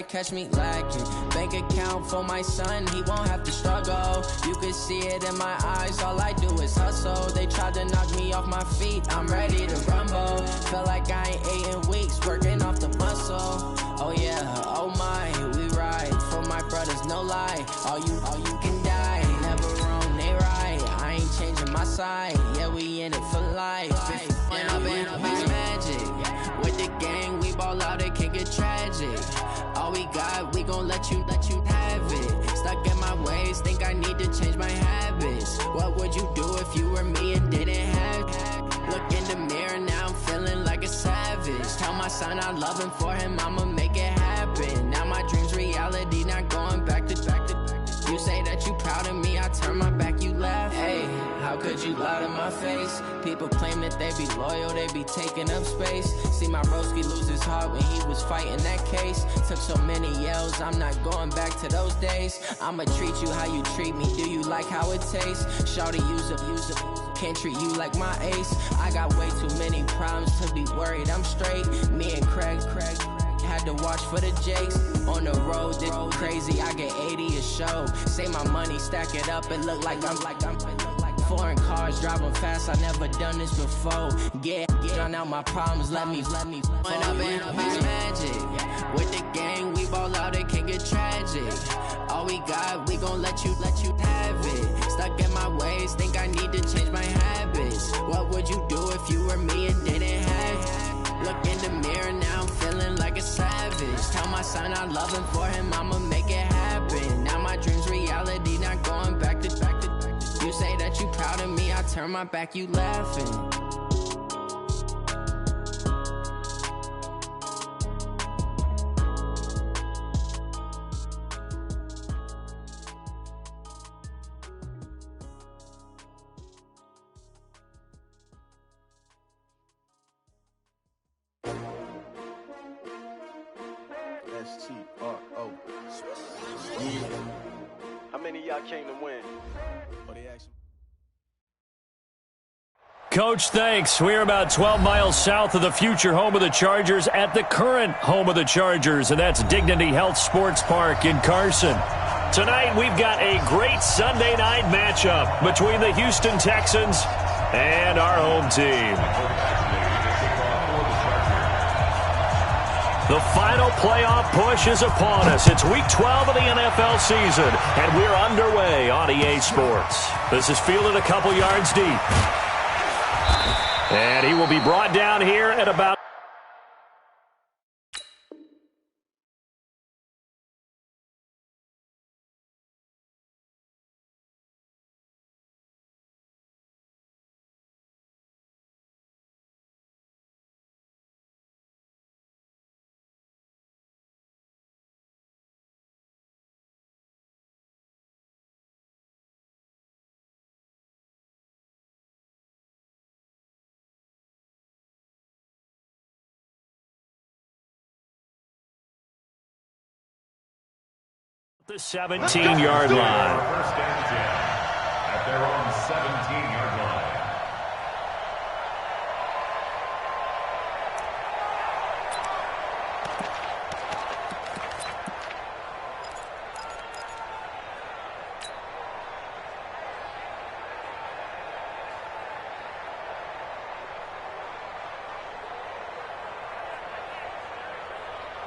catch me lacking. Bank account for my son, he won't have to struggle. You can see it in my eyes, all I do is hustle. They tried to knock me off my feet, I'm ready to rumble. Felt like I ain't ate in weeks, working off the muscle. Oh yeah, oh my, we ride for my brothers, no lie. All you can die, never wrong, they right. I ain't changing my side, yeah, we in it for life. When I've been magic, with the gang, we ball out, it can get tragic. All we got, we gon' let you have it. Stuck in my ways, think I need to change my habits. What would you do if you were me and didn't have it? Look in the mirror, now I'm feeling like a savage. Tell my son I love him, for him I'ma make it happen. Now my dream's reality, not going back to. You say that you proud of me, I turn my back, you laugh. Hey, how could you lie to my face? People claim that they be loyal, they be taking up space. See my broski lose his heart when he was fighting that case. Took so many yells, I'm not going back to those days. I'ma treat you how you treat me, do you like how it tastes? Shawty, use it, can't treat you like my ace. I got way too many problems to be worried, I'm straight. Me and Craig had to watch for the jakes. On the road, this crazy, I get 80 a show. Say my money, stack it up, it look like I'm foreign cars, driving fast, I never done this before. Get drown out my problems, let me When I've been magic, with the gang, we ball out, it can get tragic. All we got, we gon' let you have it. Stuck in my ways, think I need to change my habits. What would you do if you were me and didn't have it? Look in the mirror, now I'm feeling like a savage. Tell my son I love him, for him I'ma make it happen. Now my dream's reality, not going back to. You say that you proud of me, I turn my back, you laughing. STRO. How many of y'all came to win? Coach, thanks. We're about 12 miles south of the future home of the Chargers at the current home of the Chargers, and that's Dignity Health Sports Park in Carson. Tonight, we've got a great Sunday night matchup between the Houston Texans and our home team. The final playoff push is upon us. It's Week 12 of the NFL season, and we're underway on EA Sports. This is fielded a couple yards deep. And he will be brought down here at about... the 17-yard line. First and 10 at their own 17-yard line.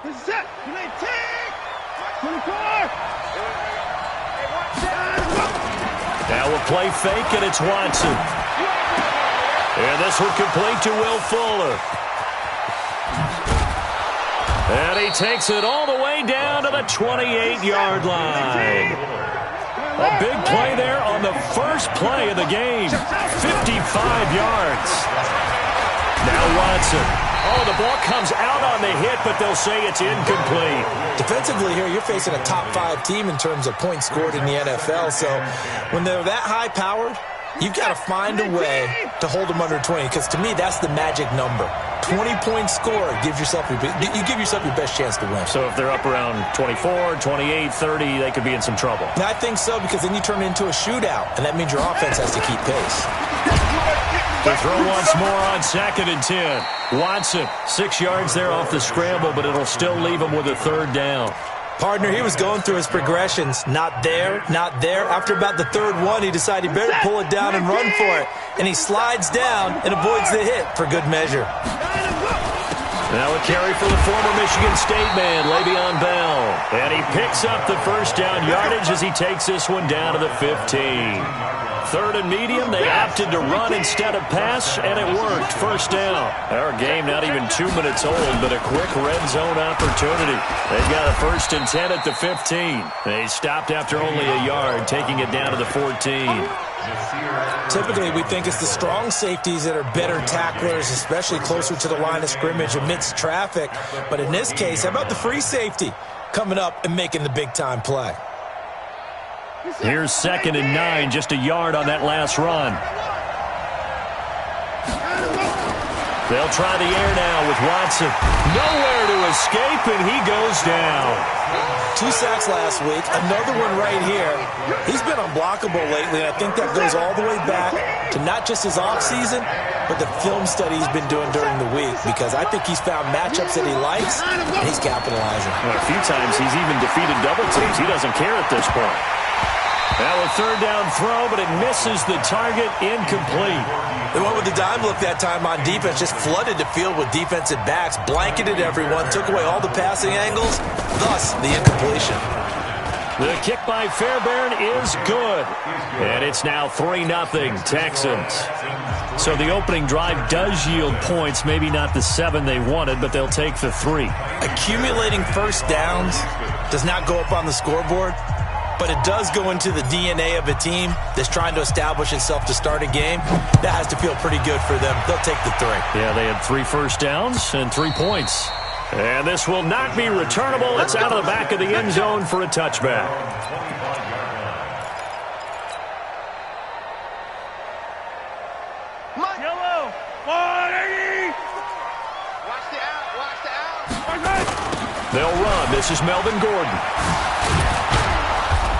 This is it. Can I take? 24. Now a play fake, and it's Watson. And this one complete to Will Fuller. And he takes it all the way down to the 28-yard line. A big play there on the first play of the game. 55 yards. Now Watson. Oh, the ball comes out on the hit, but they'll say it's incomplete. Defensively here, you're facing a top-5 team in terms of points scored in the NFL. So when they're that high-powered, you've got to find a way to hold them under 20, because to me, that's the magic number. 20-point score gives yourself you give yourself your best chance to win. So if they're up around 24, 28, 30, they could be in some trouble. I think so, because then you turn it into a shootout, and that means your offense has to keep pace. The throw once more on 2nd and 10. Watson, 6 yards there off the scramble, but it'll still leave him with a 3rd down. Partner, he was going through his progressions. Not there, not there. After about the third one, he decided he better pull it down and run for it. And he slides down and avoids the hit for good measure. Now a carry for the former Michigan State man, Le'Veon Bell. And he picks up the first down yardage as he takes this one down to the 15. Third and medium, they opted to run instead of pass, and it worked. First down. Our game not even 2 minutes old, but a quick red zone opportunity. They've got a 1st and 10 at the 15. They stopped after only a yard, taking it down to the 14. Typically, we think it's the strong safeties that are better tacklers, especially closer to the line of scrimmage amidst traffic. But in this case, how about the free safety coming up and making the big-time play? Here's 2nd and 9, just a yard on that last run. They'll try the air now with Watson. Nowhere to escape, and he goes down. 2 sacks last week, another one right here. He's been unblockable lately, and I think that goes all the way back to not just his offseason, but the film study he's been doing during the week, because I think he's found matchups that he likes, and he's capitalizing. Well, a few times he's even defeated double teams. He doesn't care at this point. Now a 3rd down throw, but it misses the target, incomplete. They went with the dime look that time on defense, just flooded the field with defensive backs, blanketed everyone, took away all the passing angles, thus the incompletion. The kick by Fairbairn is good. And it's now 3-0 Texans. So the opening drive does yield points, maybe not the 7 they wanted, but they'll take the 3. Accumulating first downs does not go up on the scoreboard, but it does go into the DNA of a team that's trying to establish itself to start a game. That has to feel pretty good for them. They'll take the 3. Yeah, they had 3 first downs and 3 points. And this will not be returnable. It's out of the back of the end zone for a touchback. Yellow. 180. Watch the out. They'll run. This is Melvin Gordon.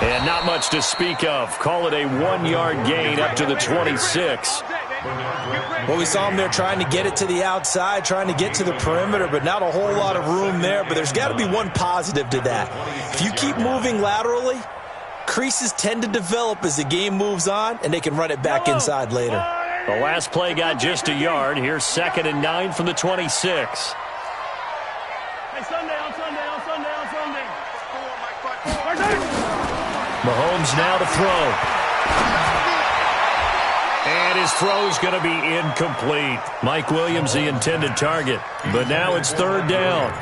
And not much to speak of. Call it a 1-yard gain up to the 26. Well, we saw him there trying to get it to the outside, trying to get to the perimeter, but not a whole lot of room there. But there's got to be one positive to that. If you keep moving laterally, creases tend to develop as the game moves on, and they can run it back inside later. The last play got just a yard. Here's 2nd and 9 from the 26. Hey, Sunday. Mahomes now to throw. And his throw's going to be incomplete. Mike Williams, the intended target. But now it's 3rd down.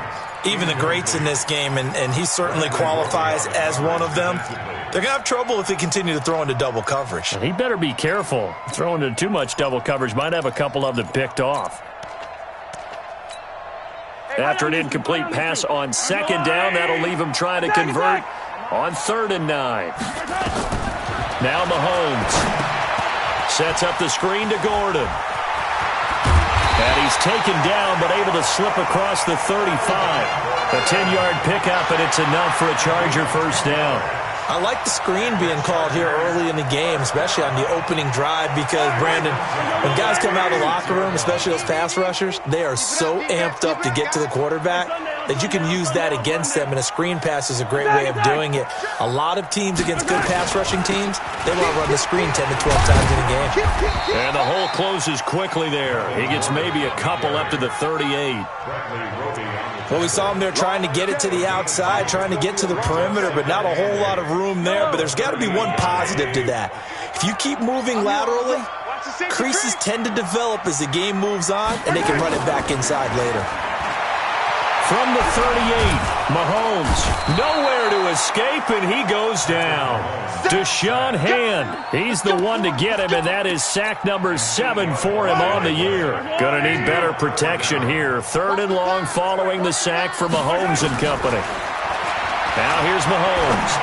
Even the greats in this game, and he certainly qualifies as one of them, they're going to have trouble if they continue to throw into double coverage. He better be careful. Throwing into too much double coverage might have a couple of them picked off. After an incomplete pass on 2nd down, that'll leave him trying to convert on 3rd and 9. Now Mahomes sets up the screen to Gordon. And he's taken down but able to slip across the 35. A 10-yard pickup, and it's enough for a Charger first down. I like the screen being called here early in the game, especially on the opening drive, because, Brandon, when guys come out of the locker room, especially those pass rushers, they are so amped up to get to the quarterback that you can use that against them, and a screen pass is a great way of doing it. A lot of teams against good pass rushing teams, they want to run the screen 10 to 12 times in a game. And the hole closes quickly there. He gets maybe a couple up to the 38. Well, we saw him there trying to get it to the outside, trying to get to the perimeter, but not a whole lot of room there. But there's got to be one positive to that. If you keep moving laterally, creases tend to develop as the game moves on, and they can run it back inside later. From the 38, Mahomes, nowhere to escape, and he goes down. Deshaun Hand, he's the one to get him, and that is sack number 7 for him on the year. Gonna need better protection here. 3rd and long following the sack for Mahomes and company. Now here's Mahomes.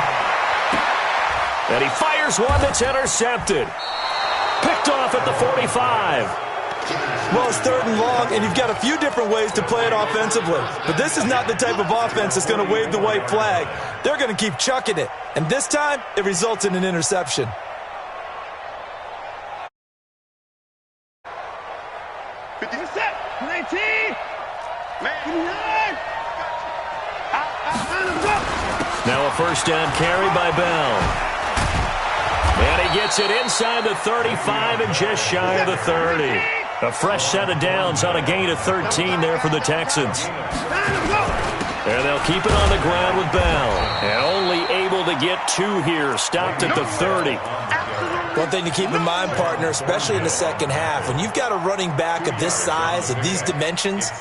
And he fires one that's intercepted. Picked off at the 45. Well, it's 3rd and long, and you've got a few different ways to play it offensively. But this is not the type of offense that's going to wave the white flag. They're going to keep chucking it. And this time, it results in an interception. Now a first down carry by Bell. And he gets it inside the 35 and just shy of the 30. A fresh set of downs on a gain of 13 there for the Texans. And they'll keep it on the ground with Bell. And only able to get 2 here. Stopped at the 30. One thing to keep in mind, partner, especially in the second half, when you've got a running back of this size, of these dimensions,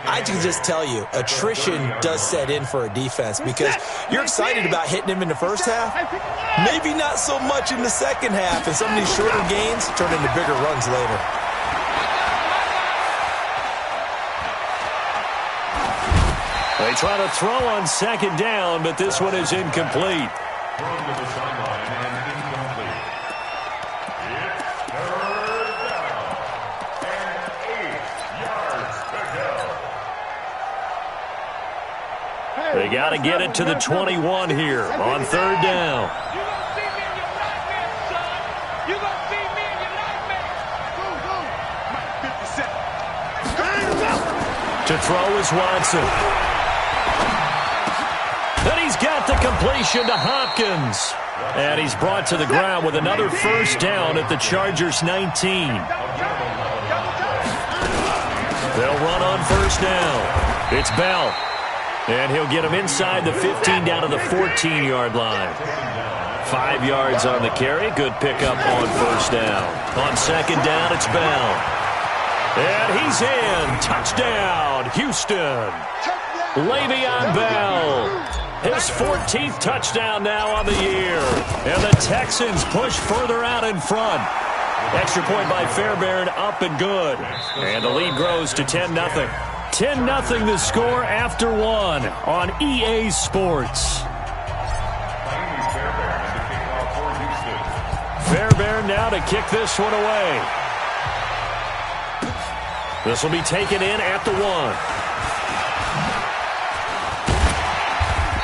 I can just tell you, attrition does set in for a defense because you're excited about hitting him in the first half. Maybe not so much in the second half, and some of these shorter gains turn into bigger runs later. They try to throw on second down, but this one is incomplete. Thrown to the sideline and incomplete. It's third down and 8 yards to go. They got to get it to the 21 here on third down. You're going to see me in your nightmares, son. You're going to see me in your nightmares. Go. To throw is Watson. And he's got the completion to Hopkins. And he's brought to the ground with another first down at the Chargers' 19. They'll run on first down. It's Bell. And he'll get him inside the 15 down to the 14-yard line. 5 yards on the carry. Good pickup on first down. On second down, it's Bell. And he's in. Touchdown, Houston. Le'Veon Bell. His 14th touchdown now on the year. And the Texans push further out in front. Extra point by Fairbairn, up and good. And the lead grows to 10-0. 10-0 the score after 1 on EA Sports. Fairbairn now to kick this one away. This will be taken in at the 1.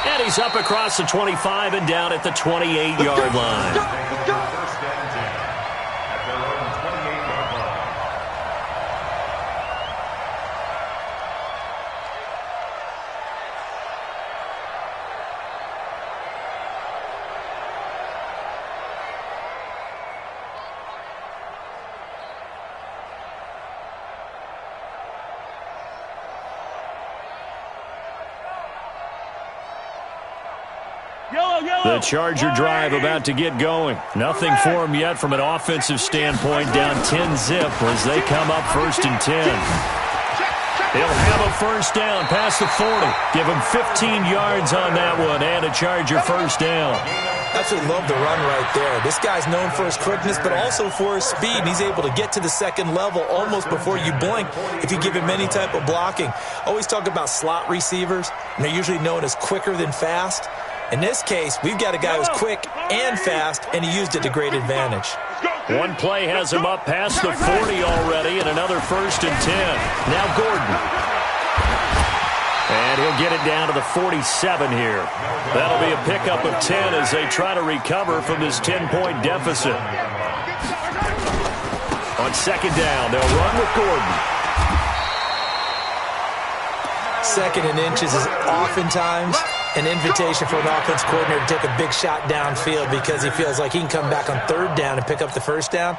And he's up across the 25 and down at the 28-yard line. First and 10 at their own 28-yard line. The Charger drive about to get going. Nothing for him yet from an offensive standpoint. Down 10-0 as they come up first and 10. They'll have a first down past the 40. Give him 15 yards on that one and a Charger first down. Absolutely love the run right there. This guy's known for his quickness, but also for his speed. And he's able to get to the second level almost before you blink if you give him any type of blocking. Always talk about slot receivers, and they're usually known as quicker than fast. In this case, we've got a guy who's quick and fast, and he used it to great advantage. One play has him up past the 40 already, and another first and 10. Now Gordon. And he'll get it down to the 47 here. That'll be a pickup of 10 as they try to recover from this 10-point deficit. On second down, they'll run with Gordon. Second and inches is oftentimes an invitation for an offense coordinator to take a big shot downfield because he feels like he can come back on third down and pick up the first down.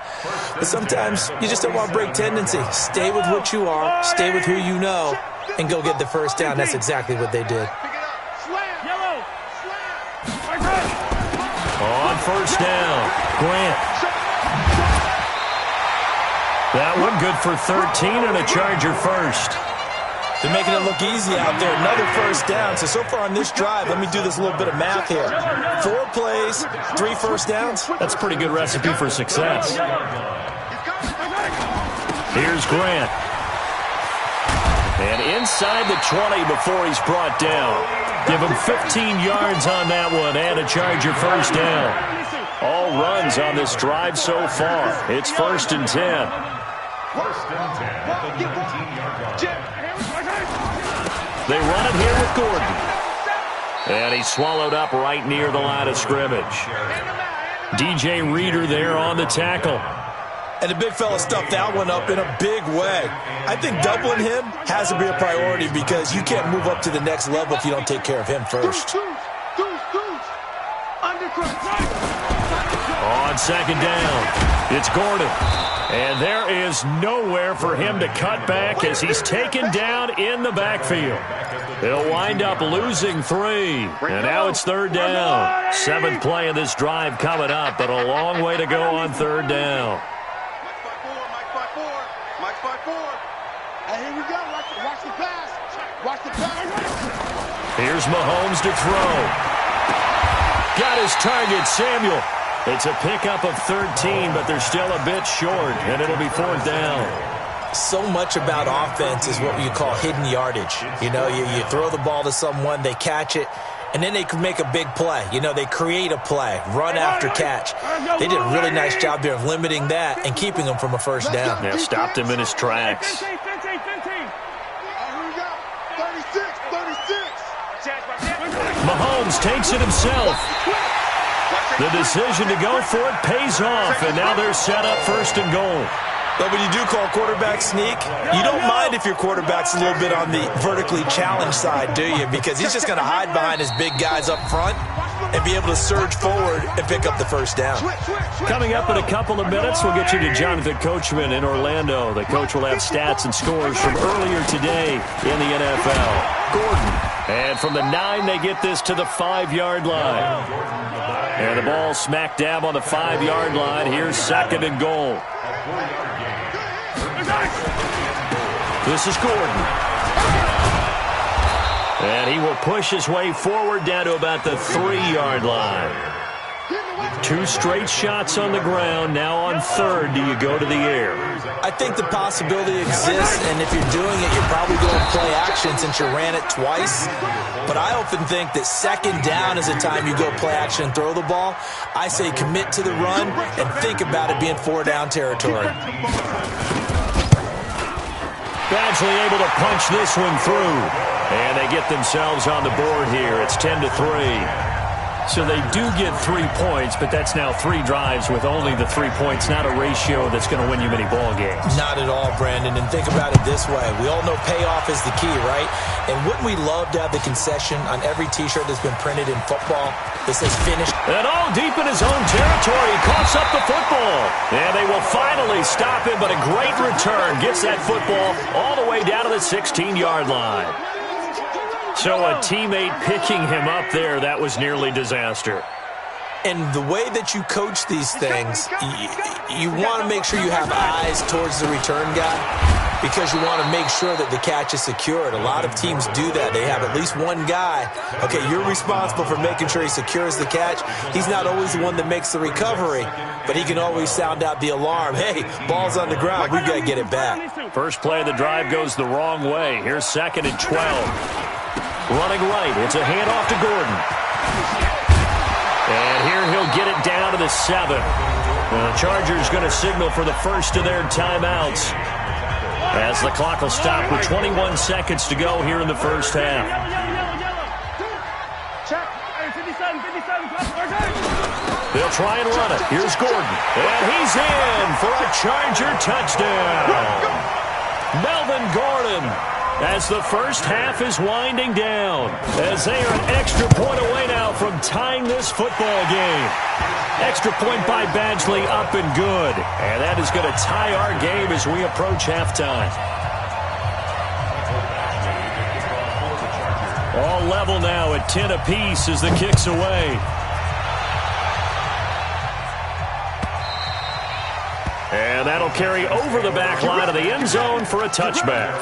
But sometimes you just don't want to break tendency. Stay with what you are, stay with who you know, and go get the first down. That's exactly what they did. On first down, Grant. That one good for 13 and a Charger first. They're making it look easy out there. Another first down. So far on this drive, let me do this little bit of math here. 4 plays, 3 first downs. That's a pretty good recipe for success. Here's Grant. And inside the 20 before he's brought down. Give him 15 yards on that one and a Charger first down. All runs on this drive so far. It's first and 10. First and 10 at the 19-yard line. They run it here with Gordon. And he's swallowed up right near the line of scrimmage. DJ Reader there on the tackle. And the big fella stuffed that one up in a big way. I think doubling him has to be a priority because you can't move up to the next level if you don't take care of him first. On second down, it's Gordon. And there is nowhere for him to cut back as he's taken down in the backfield. They'll wind up losing 3. And now it's third down. 7th play of this drive coming up, but a long way to go on third down. Mike's 5-4. Hey, here we go. Watch the pass. Watch the pass. Here's Mahomes to throw. Got his target, Samuel. It's a pickup of 13, but they're still a bit short, and it'll be fourth down. So much about offense is what you call hidden yardage. You know, you throw the ball to someone, they catch it, and then they can make a big play. You know, they create a play, run after catch. They did a really nice job there of limiting that and keeping him from a first down. Yeah, stopped him in his tracks. Here we go. 36. Mahomes takes it himself. The decision to go for it pays off, and now they're set up first and goal. But when you do call quarterback sneak, you don't mind if your quarterback's a little bit on the vertically challenged side, do you? Because he's just going to hide behind his big guys up front and be able to surge forward and pick up the first down. Coming up in a couple of minutes, we'll get you to Jonathan Coachman in Orlando. The coach will have stats and scores from earlier today in the NFL. Gordon. And from the 9, they get this to the 5-yard line. And the ball smack dab on the 5-yard line. Here's second and goal. This is Gordon. And he will push his way forward down to about the 3-yard line. 2 straight shots on the ground. Now on third, do you go to the air? I think the possibility exists, and if you're doing it, you're probably going to play action since you ran it twice. But I often think that second down is the time you go play action and throw the ball. I say commit to the run and think about it being 4-down territory. Badgley able to punch this one through. And they get themselves on the board here. It's 10-3. So they do get 3 points, but that's now 3 drives with only the 3 points, not a ratio that's going to win you many ball games. Not at all, Brandon. And think about it this way. We all know payoff is the key, right? And wouldn't we love to have the concession on every T-shirt that's been printed in football that says finish? And all deep in his own territory, he coughs up the football. And they will finally stop him, but a great return gets that football all the way down to the 16-yard line. So a teammate picking him up there, that was nearly disaster. And the way that you coach these things, you want to make sure you have eyes towards the return guy because you want to make sure that the catch is secured. A lot of teams do that. They have at least one guy. Okay, you're responsible for making sure he secures the catch. He's not always the one that makes the recovery, but he can always sound out the alarm. Hey, ball's on the ground. We've got to get it back. First play of the drive goes the wrong way. Here's second and 12. Running right, it's a handoff to Gordon. And here he'll get it down to the 7. The Chargers going to signal for the first of their timeouts as the clock will stop with 21 seconds to go here in the first half. They'll try and run it. Here's Gordon. And he's in for a Charger touchdown. Melvin Gordon. As the first half is winding down, as they are an extra point away now from tying this football game. Extra point by Badgley, up and good. And that is going to tie our game as we approach halftime. All level now at 10 apiece as the kick's away. And that'll carry over the back line of the end zone for a touchback.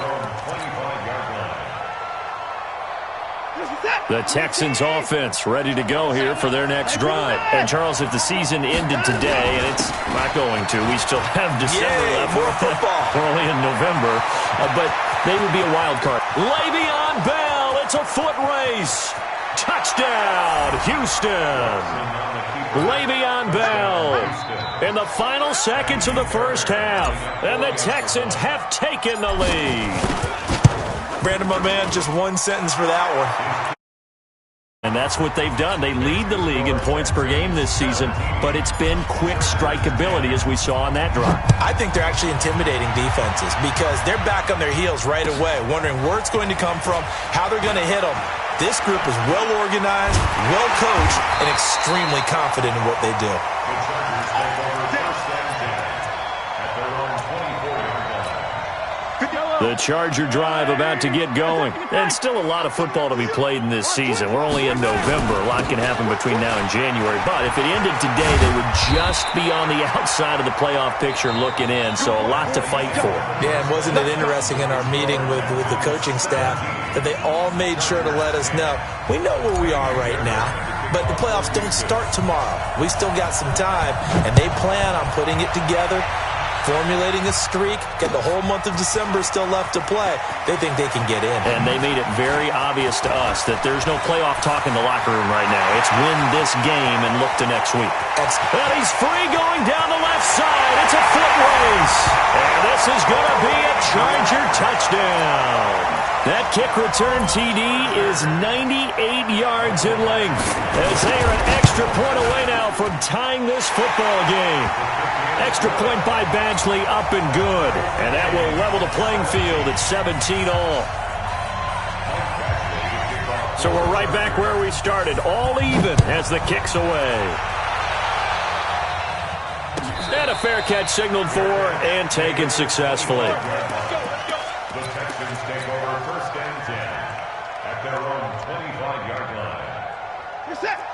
The Texans offense ready to go here for their next drive. And Charles, if the season ended today, and it's not going to, we still have December left. More football. We're only in November, but they would be a wild card. Le'Veon Bell, it's a foot race. Touchdown, Houston. Le'Veon Bell in the final seconds of the first half. And the Texans have taken the lead. Brandon, my man, just one sentence for that one. And that's what they've done. They lead the league in points per game this season, but it's been quick strikeability as we saw on that drive. I think they're actually intimidating defenses because they're back on their heels right away, wondering where it's going to come from, how they're going to hit them. This group is well organized, well coached, and extremely confident in what they do. The Charger drive about to get going. And still a lot of football to be played in this season. We're only in November. A lot can happen between now and January. But if it ended today, they would just be on the outside of the playoff picture looking in. So a lot to fight for. Yeah, and wasn't it interesting in our meeting with the coaching staff that they all made sure to let us know, we know where we are right now, but the playoffs don't start tomorrow. We still got some time, and they plan on putting it together, formulating a streak, get the whole month of December still left to play. They think they can get in. And they made it very obvious to us that there's no playoff talk in the locker room right now. It's win this game and look to next week. And he's free going down the left side. It's a foot race. And this is going to be a Charger touchdown. That kick return TD is 98 yards in length as they are an extra point away now from tying this football game. Extra point by Badgley up and good. And that will level the playing field at 17 all. So we're right back where we started, all even as the kick's away. And a fair catch signaled for and taken successfully. The Texans take over first and 10 at their own 25-yard line.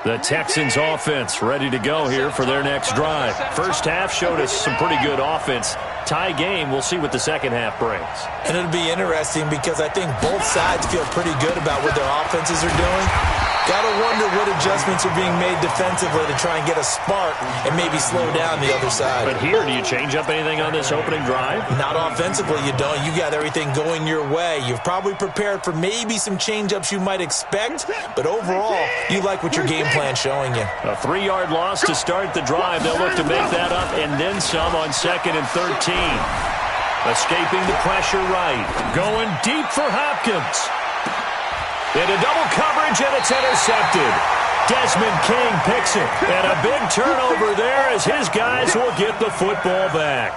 The Texans offense ready to go here for their next drive. First half showed us some pretty good offense. Tie game, we'll see what the second half brings. And it'll be interesting because I think both sides feel pretty good about what their offenses are doing. Got to wonder what adjustments are being made defensively to try and get a spark and maybe slow down the other side. But here, do you change up anything on this opening drive? Not offensively, you don't. You got everything going your way. You've probably prepared for maybe some change-ups you might expect, but overall, you like what your game plan's showing you. A 3-yard loss to start the drive. They'll look to make that up and then some on 2nd and 13. Escaping the pressure right. Going deep for Hopkins. Into double coverage, and it's intercepted. Desmond King picks it. And a big turnover there as his guys will get the football back.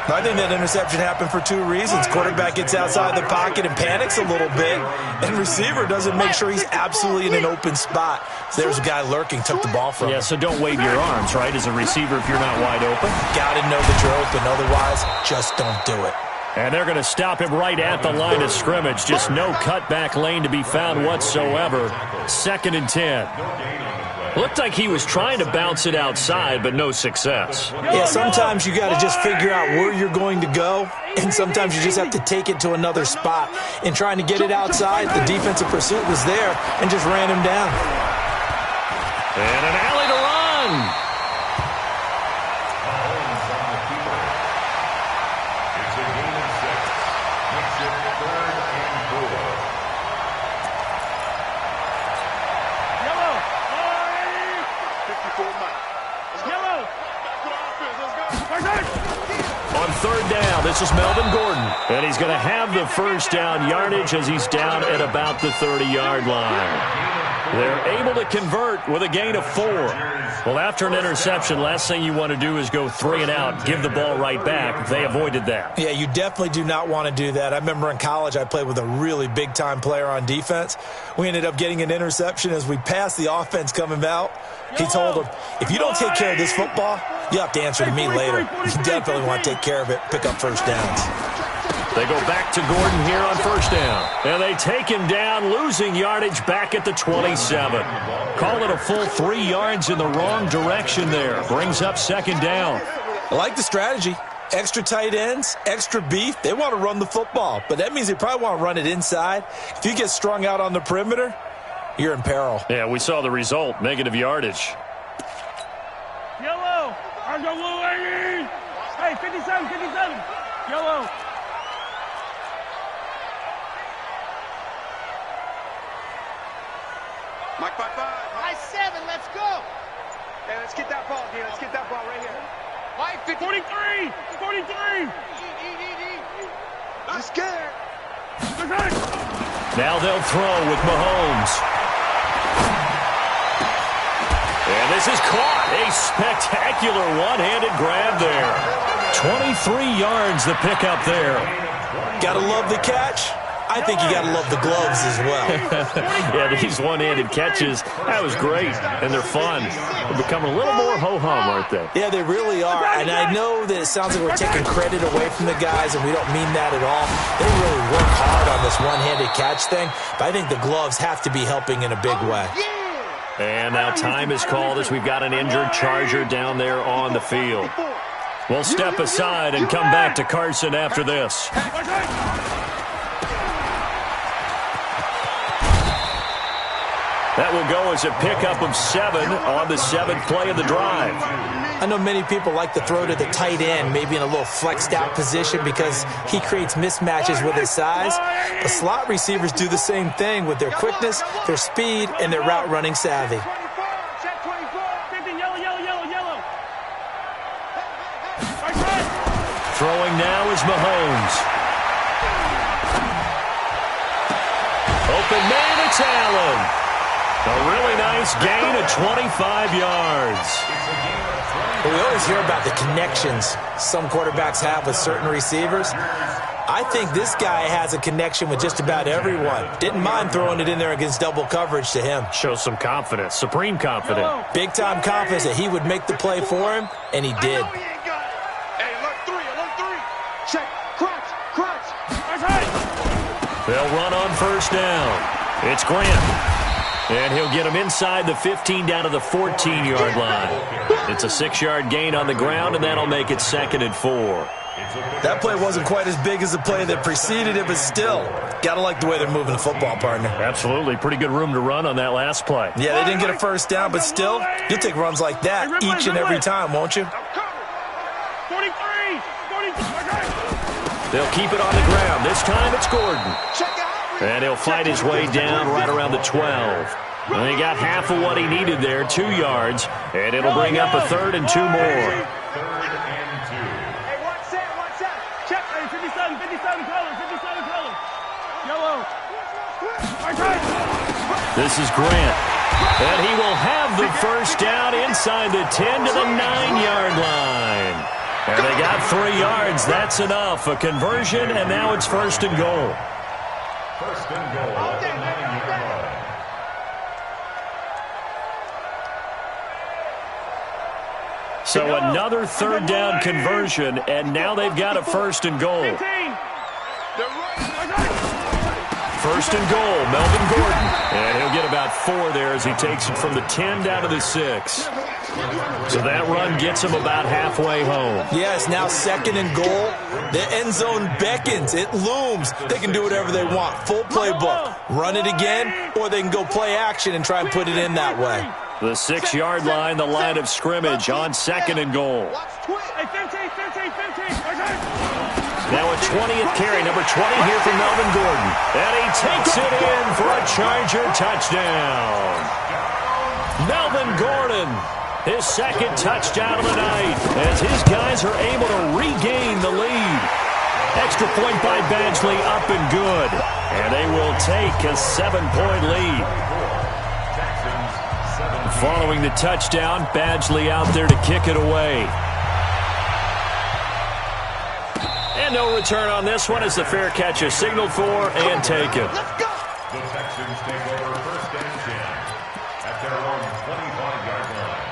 I think that interception happened for two reasons. Quarterback gets outside the pocket and panics a little bit, and receiver doesn't make sure he's absolutely in an open spot. So there's a guy lurking, took the ball from him. Yeah, so don't wave your arms, right, as a receiver if you're not wide open. Got to know that you're open. Otherwise, just don't do it. And they're going to stop him right at the line of scrimmage. Just no cutback lane to be found whatsoever. 2nd and 10. Looked like he was trying to bounce it outside, but no success. Yeah, sometimes you got to just figure out where you're going to go, and sometimes you just have to take it to another spot. In trying to get it outside, the defensive pursuit was there and just ran him down. And an alley to run. On 3rd down, this is Melvin Gordon. And he's going to have the first down yardage as he's down at about the 30-yard line. They're able to convert with a gain of 4. Well, after an interception, last thing you want to do is go 3 and out, give the ball right back. They avoided that. Yeah, you definitely do not want to do that. I remember in college I played with a really big-time player on defense. We ended up getting an interception as we passed the offense coming out. He told him, if you don't take care of this football, you have to answer to me later. You definitely want to take care of it, pick up first downs. They go back to Gordon here on first down. And they take him down, losing yardage back at the 27. Call it a full 3 yards in the wrong direction there. Brings up 2nd down. I like the strategy. Extra tight ends, extra beef. They want to run the football, but that means they probably want to run it inside. If you get strung out on the perimeter, you're in peril. Yeah, we saw the result, negative yardage. Yellow! Hey, 57, 57! Yellow! Mike 5-5. High 7, let's go! Hey, let's get that ball, D. Let's get that ball right here. Mike 43! 43! Not scared. Now they'll throw with Mahomes. And this is caught. A spectacular one-handed grab there. 23 yards the pickup there. Gotta love the catch. I think you gotta love the gloves as well. Yeah, these one-handed catches, that was great, and they're fun. They're becoming a little more ho-hum, aren't they? Yeah, they really are, and I know that it sounds like we're taking credit away from the guys, and we don't mean that at all. They really work hard on this one-handed catch thing, but I think the gloves have to be helping in a big way. And now time is called as we've got an injured Charger down there on the field. We'll step aside and come back to Carson after this. That will go as a pickup of 7 on the 7th play of the drive. I know many people like to throw to the tight end, maybe in a little flexed out position because he creates mismatches with his size. But slot receivers do the same thing with their quickness, their speed, and their route running savvy. Throwing now is Mahomes. Open man, it's Allen. A really nice gain of 25 yards. We always hear about the connections some quarterbacks have with certain receivers. I think this guy has a connection with just about everyone. Didn't mind throwing it in there against double coverage to him. Shows some confidence, supreme confidence. Big-time confidence that he would make the play for him, and he did. Hey, alert three. Check, crunch. They'll run on first down. It's Grant. And he'll get him inside the 15 down to the 14-yard line. It's a 6-yard gain on the ground, and that'll make it 2nd and 4. That play wasn't quite as big as the play that preceded it, but still, gotta like the way they're moving the football, partner. Absolutely. Pretty good room to run on that last play. Yeah, they didn't get a first down, but still, you'll take runs like that each and every time, won't you? 43. They'll keep it on the ground. This time it's Gordon. And he'll fight his way down right around the 12. And he got half of what he needed there, 2 yards. And it'll bring up a 3rd and 2 more. 3rd and 2. Hey, one set. Check. Hey, 57 colors. Yellow. This is Grant. And he will have the first down inside the 10 to the 9-yard line. And they got 3 yards. That's enough. A conversion, and now it's 1st and goal. 1st and goal at the 9-yard line. So another 3rd down conversion, and now they've got a 1st and goal. 1st and goal, Melvin Gordon. And he'll get about 4 there as he takes it from the 10 down to the 6. So that run gets him about halfway home. Yes, now 2nd and goal. The end zone beckons. It looms. They can do whatever they want. Full playbook. Run it again, or they can go play action and try and put it in that way. The 6-yard line, the line of scrimmage on 2nd and goal. Hey, 15. Now a 20th carry, number 20 here for Melvin Gordon. And he takes it in for a Charger touchdown. Melvin Gordon, his 2nd touchdown of the night, as his guys are able to regain the lead. Extra point by Badgley, up and good. And they will take a 7-point lead. Following the touchdown, Badgley out there to kick it away. And no return on this one as the fair catch is signaled for and taken. The Texans take over 1st and 10 at their own 25-yard line.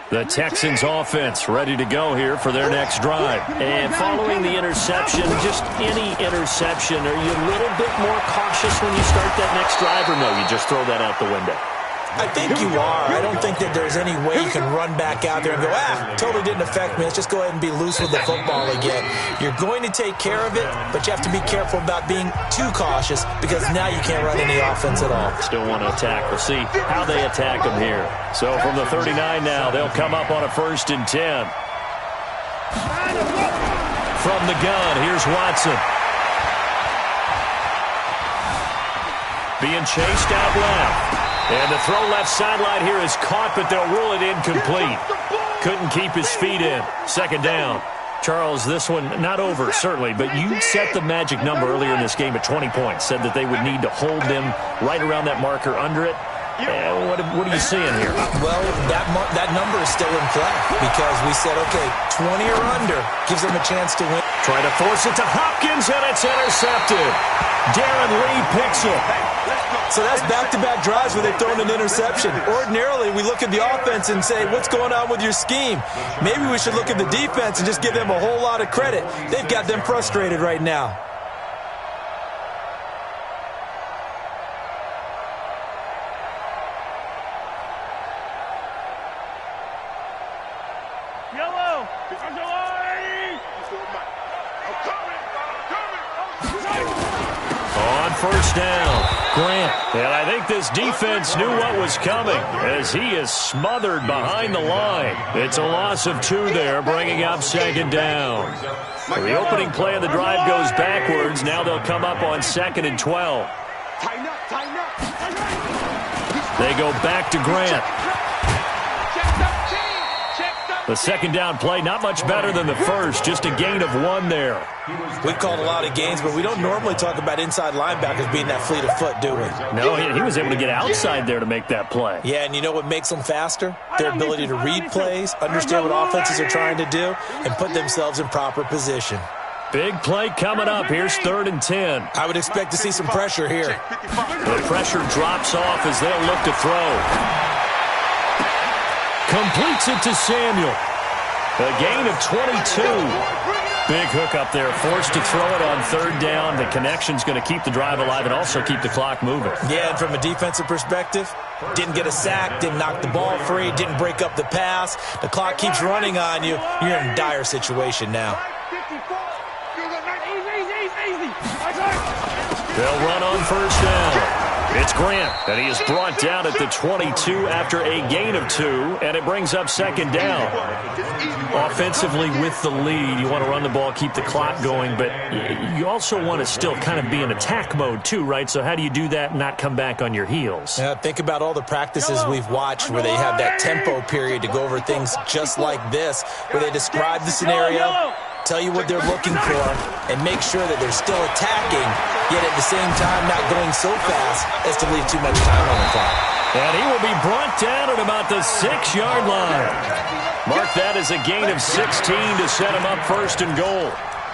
The Texans offense ready to go here for their next drive. And following the interception, just any interception, are you a little bit more cautious when you start that next drive, or no, you just throw that out the window? I think you are. I don't think that there's any way you can run back out there and go, totally didn't affect me. Let's just go ahead and be loose with the football again. You're going to take care of it, but you have to be careful about being too cautious because now you can't run any offense at all. Still want to attack. We'll see how they attack them here. So from the 39 now, they'll come up on a 1st and 10. From the gun, here's Watson. Being chased out left. And the throw left sideline here is caught, but they'll rule it incomplete. Couldn't keep his feet in. Second down. Charles, this one not over, certainly, but you set the magic number earlier in this game at 20 points. Said that they would need to hold them right around that marker under it. What are you seeing here? Well, that number is still in play because we said, okay, 20 or under gives them a chance to win. Trying to force it to Hopkins, and it's intercepted. Darren Lee picks it. So that's back-to-back drives where they've thrown an interception. Ordinarily, we look at the offense and say, what's going on with your scheme? Maybe we should look at the defense and just give them a whole lot of credit. They've got them frustrated right now. First down, Grant. And I think this defense knew what was coming as he is smothered behind the line. It's a loss of 2 there, bringing up second down. The opening play of the drive goes backwards. Now they'll come up on 2nd and 12. They go back to Grant. The second down play, not much better than the first, just a gain of 1 there. We've called a lot of gains, but we don't normally talk about inside linebackers being that fleet of foot, do we? No, he was able to get outside there to make that play. Yeah, and you know what makes them faster? Their ability to read plays, understand what offenses are trying to do, and put themselves in proper position. Big play coming up. Here's 3rd and 10. I would expect to see some pressure here. The pressure drops off as they'll look to throw. Completes it to Samuel. A gain of 22. Big hook up there. Forced to throw it on 3rd down. The connection's going to keep the drive alive and also keep the clock moving. Yeah, and from a defensive perspective, didn't get a sack, didn't knock the ball free, didn't break up the pass. The clock keeps running on you. You're in a dire situation now. They'll run on 1st down. It's Grant, and he is brought down at the 22 after a gain of 2, and it brings up 2nd down. Offensively with the lead, you want to run the ball, keep the clock going, but you also want to still kind of be in attack mode too, right? So how do you do that and not come back on your heels? Yeah, think about all the practices we've watched where they have that tempo period to go over things just like this, where they describe the scenario, tell you what they're looking for, and make sure that they're still attacking, yet at the same time not going so fast as to leave too much time on the clock. And he will be brought down at about the 6-yard line. Mark that as a gain of 16 to set him up 1st and goal.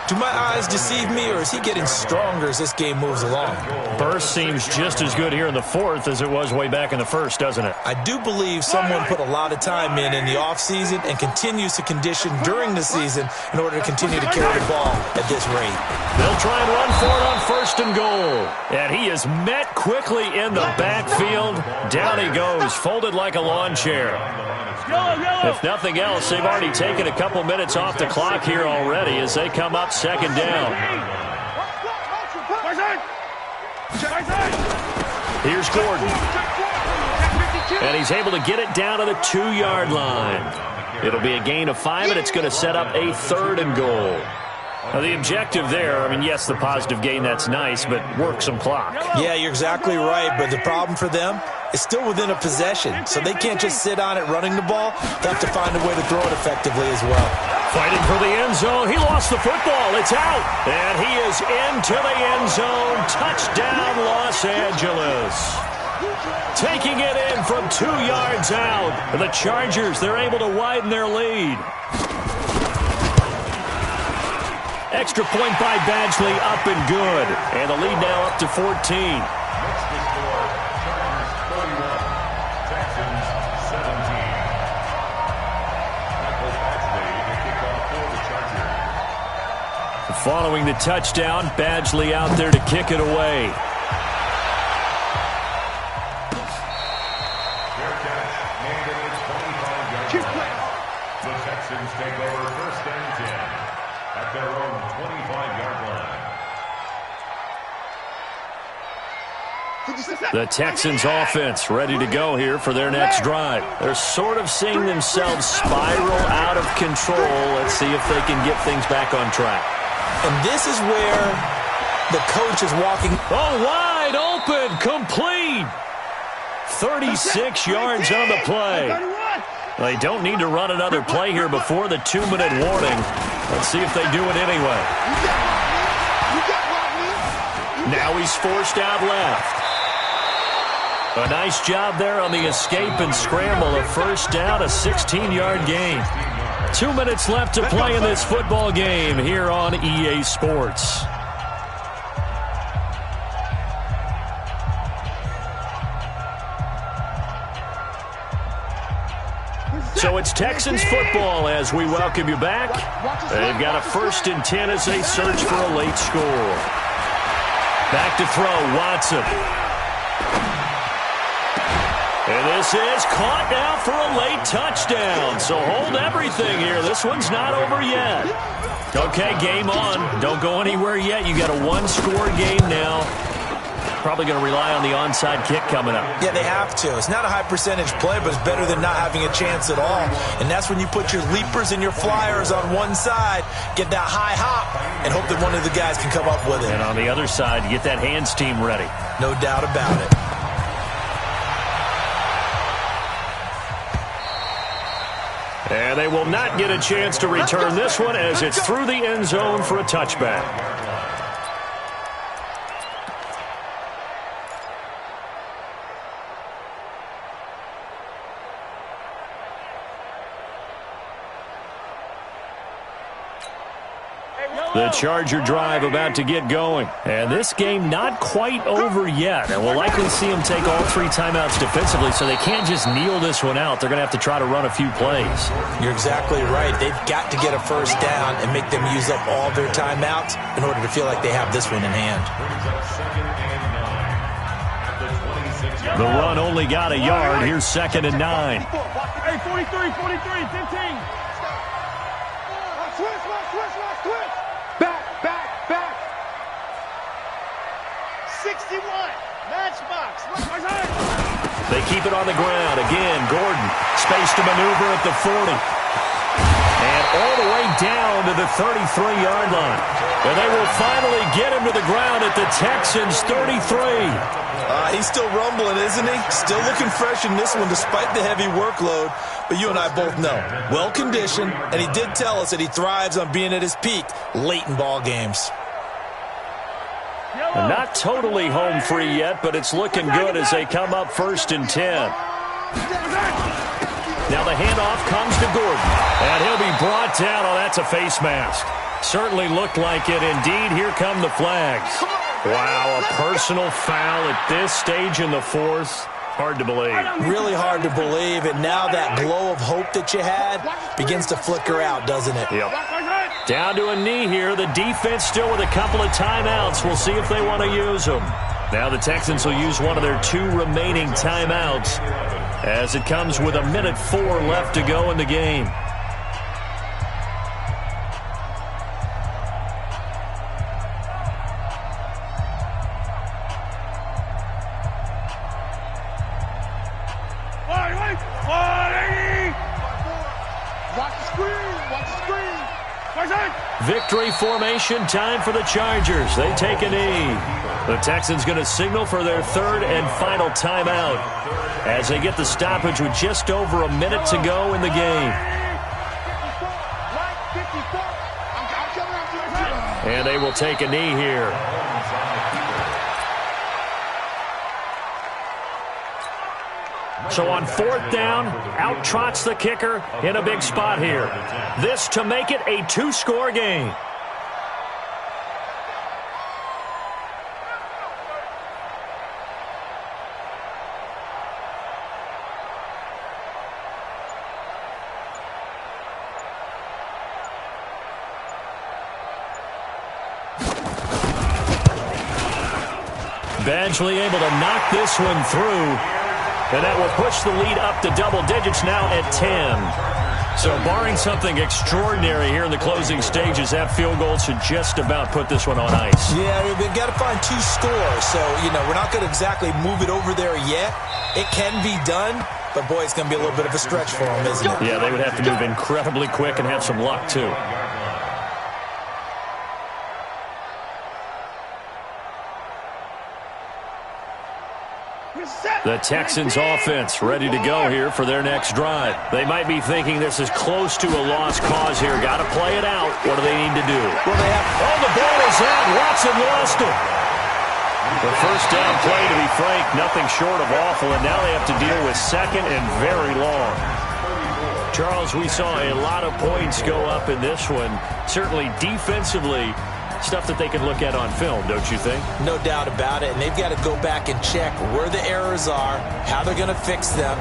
Do my eyes deceive me, or is he getting stronger as this game moves along? Burst seems just as good here in the 4th as it was way back in the 1st, doesn't it? I do believe someone put a lot of time in the offseason and continues to condition during the season in order to continue to carry the ball at this rate. They'll try and run for it on 1st and goal. And he is met quickly in the backfield. Down he goes, folded like a lawn chair. If nothing else, they've already taken a couple minutes off the clock here already as they come up 2nd down. Here's Gordon. And he's able to get it down to the 2-yard line. It'll be a gain of 5, and it's going to set up a 3rd and goal. Now, the objective there, I mean, yes, the positive gain, that's nice, but work some clock. Yeah, you're exactly right, but the problem for them is still within a possession, so they can't just sit on it running the ball. They have to find a way to throw it effectively as well. Fighting for the end zone. He lost the football. It's out. And he is into the end zone. Touchdown, Los Angeles. Taking it in from 2 yards out. The Chargers, they're able to widen their lead. Extra point by Badgley, up and good. And the lead now up to 14. Following the touchdown, Badgley out there to kick it away. The Texans take over 1st and 10 at their own 25-yard line. The Texans offense ready to go here for their next drive. They're sort of seeing themselves spiral out of control. Let's see if they can get things back on track. And this is where the coach is walking. Oh, wide open, complete. 36 yards on the play. They don't need to run another play here before the 2-minute warning. Let's see if they do it anyway. Now he's forced out left. A nice job there on the escape and scramble. A first down, a 16-yard gain. 2 minutes left to play in this football game here on EA Sports. So it's Texans football as we welcome you back. They've got a 1st and 10 as they search for a late score. Back to throw, Watson. And this is caught now for a late touchdown. So hold everything here. This one's not over yet. Okay, game on. Don't go anywhere yet. You got a 1-score game now. Probably going to rely on the onside kick coming up. Yeah, they have to. It's not a high percentage play, but it's better than not having a chance at all. And that's when you put your leapers and your flyers on one side, get that high hop, and hope that one of the guys can come up with it. And on the other side, get that hands team ready. No doubt about it. And they will not get a chance to return this one as it's through the end zone for a touchback. The Charger drive about to get going. And this game not quite over yet. And we'll likely see them take all 3 timeouts defensively, so they can't just kneel this one out. They're going to have to try to run a few plays. You're exactly right. They've got to get a first down and make them use up all their timeouts in order to feel like they have this one in hand. The run only got a yard. Here's 2nd and 9. Hey, 43, 15. Switch. Back. 61. Matchbox. They keep it on the ground. Again, Gordon. Space to maneuver at the 40. And all the way down to the 33-yard line. And they will finally get him to the ground at the Texans' 33. He's still rumbling, isn't he? Still looking fresh in this one despite the heavy workload. But you and I both know, well-conditioned, and he did tell us that he thrives on being at his peak late in ball games. Not totally home free yet, but it's looking good as they come up 1st and 10. Now the handoff comes to Gordon, and he'll be brought down. Oh, that's a face mask. Certainly looked like it. Indeed, here come the flags. Wow, a personal foul at this stage in the 4th. Hard to believe. Really hard to believe, and now that glow of hope that you had begins to flicker out, doesn't it? Yep. Down to a knee here. The defense still with a couple of timeouts. We'll see if they want to use them. Now the Texans will use one of their 2 remaining timeouts as it comes with 1:04 left to go in the game. Victory formation time for the Chargers. They take a knee. The Texans going to signal for their 3rd and final timeout as they get the stoppage with just over a minute to go in the game. And they will take a knee here. So on 4th down, out trots the kicker in a big spot here. This to make it a 2-score game. Badgley able to knock this one through. And that will push the lead up to double digits now at 10. So barring something extraordinary here in the closing stages, that field goal should just about put this one on ice. Yeah, they've got to find 2 scores. So, we're not going to exactly move it over there yet. It can be done, but boy, it's going to be a little bit of a stretch for them, isn't it? Yeah, they would have to move incredibly quick and have some luck, too. We're set. The Texans offense ready to go here for their next drive. They might be thinking this is close to a lost cause here. Got to play it out. What do they need to do? Well, they have... Oh, the ball is out. Watson lost it. The first down play, to be frank, nothing short of awful, and now they have to deal with second and very long. Charles, we saw a lot of points go up in this one. Certainly defensively, stuff that they can look at on film, don't you think? No doubt about it, and they've got to go back and check where the errors are, how they're going to fix them,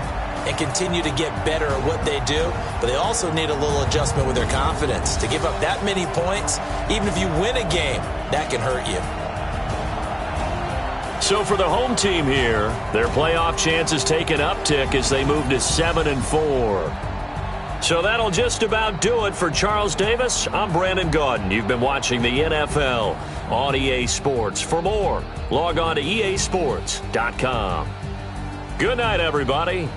and continue to get better at what they do. But they also need a little adjustment with their confidence. To give up that many points, even if you win a game, that can hurt you. So for the home team here, their playoff chances take an uptick as they move to 7-4. So that'll just about do it for Charles Davis. I'm Brandon Gaudin. You've been watching the NFL on EA Sports. For more, log on to easports.com. Good night, everybody.